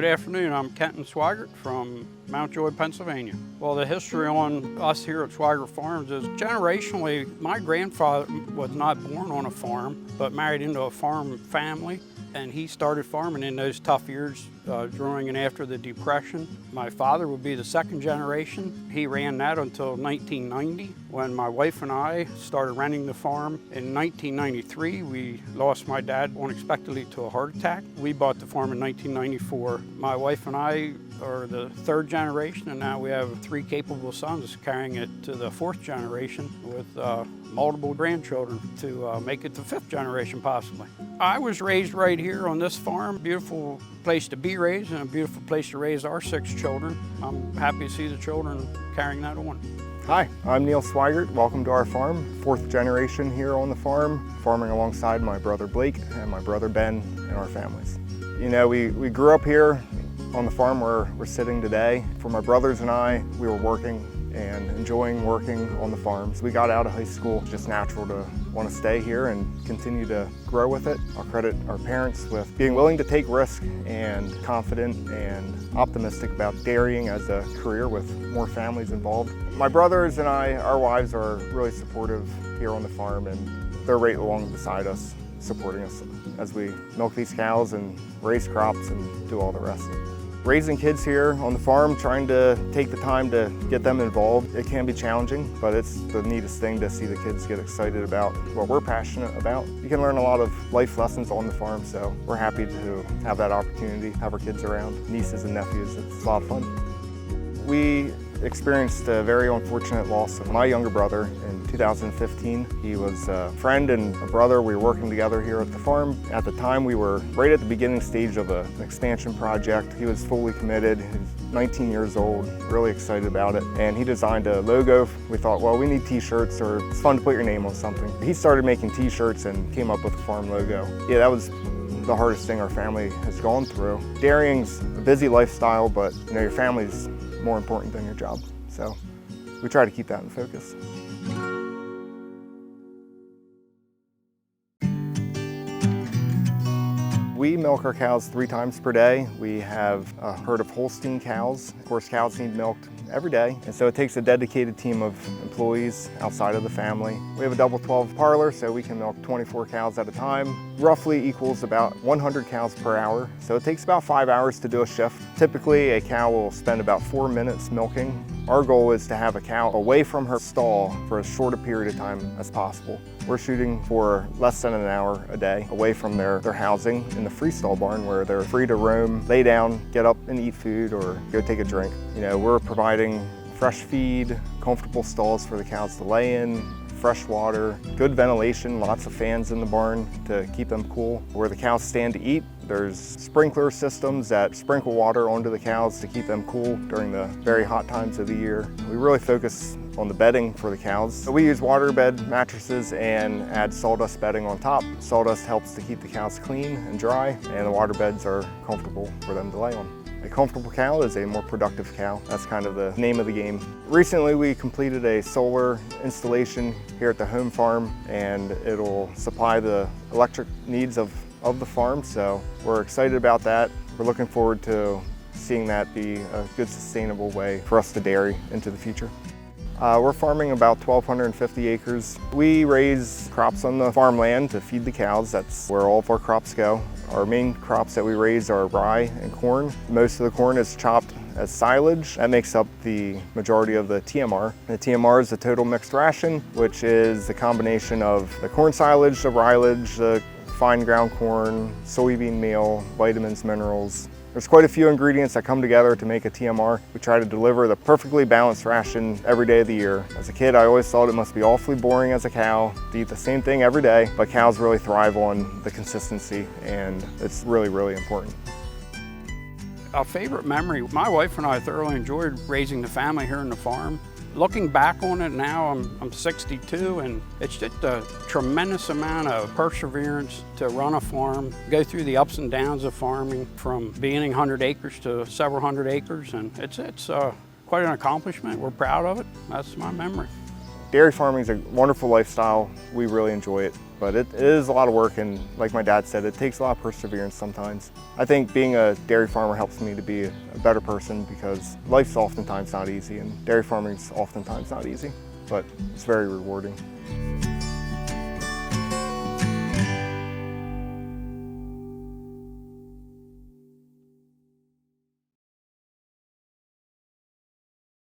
Good afternoon, I'm Kenton Sweigart from Mount Joy, Pennsylvania. Well, the history on us here at Sweigart Farms is generationally, my grandfather was not born on a farm, but married into a farm family. And he started farming in those tough years during and after the Depression. My father would be the second generation. He ran that until 1990 when my wife and I started renting the farm. In 1993, we lost my dad unexpectedly to a heart attack. We bought the farm in 1994. My wife and I are the third generation, and now we have three capable sons carrying it to the fourth generation with multiple grandchildren to make it the fifth generation possibly. I was raised right here on this farm. Beautiful place to be raised and a beautiful place to raise our 6 children. I'm happy to see the children carrying that on. Hi, I'm Neal Sweigart. Welcome to our farm. 4th generation here on the farm, farming alongside my brother Blake and my brother Ben and our families. You know, we grew up here on the farm where we're sitting today. For my brothers and I, we were working and enjoying working on the farms. We got out of high school, just natural to want to stay here and continue to grow with it. I'll credit our parents with being willing to take risk and confident and optimistic about dairying as a career with more families involved. My brothers and I, our wives are really supportive here on the farm, and they're right along beside us, supporting us as we milk these cows and raise crops and do all the rest. Raising kids here on the farm, trying to take the time to get them involved, it can be challenging, but it's the neatest thing to see the kids get excited about what we're passionate about. You can learn a lot of life lessons on the farm, so we're happy to have that opportunity, have our kids around, nieces and nephews. It's a lot of fun. We experienced a very unfortunate loss of my younger brother in 2015. He was a friend and a brother. We were working together here at the farm. At the time, we were right at the beginning stage of an expansion project. He was fully committed. He was 19 years old, really excited about it. And he designed a logo. We thought, well, we need t-shirts, or it's fun to put your name on something. He started making t-shirts and came up with the farm logo. Yeah, that was the hardest thing our family has gone through. Dairying's a busy lifestyle, but you know, your family's more important than your job. So we try to keep that in focus. We milk our cows 3 times per day. We have a herd of Holstein cows. Of course, cows need milked every day, and so it takes a dedicated team of employees outside of the family. We have a double 12 parlor, so we can milk 24 cows at a time. Roughly equals about 100 cows per hour, so it takes about 5 hours to do a shift. Typically, a cow will spend about 4 minutes milking. Our goal is to have a cow away from her stall for as short a period of time as possible. We're shooting for less than an hour a day away from their housing in the freestall barn, where they're free to roam, lay down, get up and eat food, or go take a drink. You know, we're providing fresh feed, comfortable stalls for the cows to lay in, fresh water, good ventilation, lots of fans in the barn to keep them cool. Where the cows stand to eat, there's sprinkler systems that sprinkle water onto the cows to keep them cool during the very hot times of the year. We really focus on the bedding for the cows. So we use waterbed mattresses and add sawdust bedding on top. Sawdust helps to keep the cows clean and dry, and the waterbeds are comfortable for them to lay on. A comfortable cow is a more productive cow. That's kind of the name of the game. Recently, we completed a solar installation here at the home farm, and it'll supply the electric needs of the farm, so we're excited about that. We're looking forward to seeing that be a good, sustainable way for us to dairy into the future. We're farming about 1,250 acres. We raise crops on the farmland to feed the cows. That's where all of our crops go. Our main crops that we raise are rye and corn. Most of the corn is chopped as silage. That makes up the majority of the TMR. The TMR is the total mixed ration, which is the combination of the corn silage, the rylage, the fine ground corn, soybean meal, vitamins, minerals. There's quite a few ingredients that come together to make a TMR. We try to deliver the perfectly balanced ration every day of the year. As a kid, I always thought it must be awfully boring as a cow to eat the same thing every day, but cows really thrive on the consistency, and it's really, really important. A favorite memory, my wife and I thoroughly enjoyed raising the family here on the farm. Looking back on it now, I'm 62, and it's just a tremendous amount of perseverance to run a farm, go through the ups and downs of farming, from beginning 100 acres to several hundred acres, and it's quite an accomplishment. We're proud of it. That's my memory. Dairy farming is a wonderful lifestyle. We really enjoy it, but it is a lot of work, and like my dad said, it takes a lot of perseverance sometimes. I think being a dairy farmer helps me to be a better person because life's oftentimes not easy, and dairy farming is oftentimes not easy, but it's very rewarding.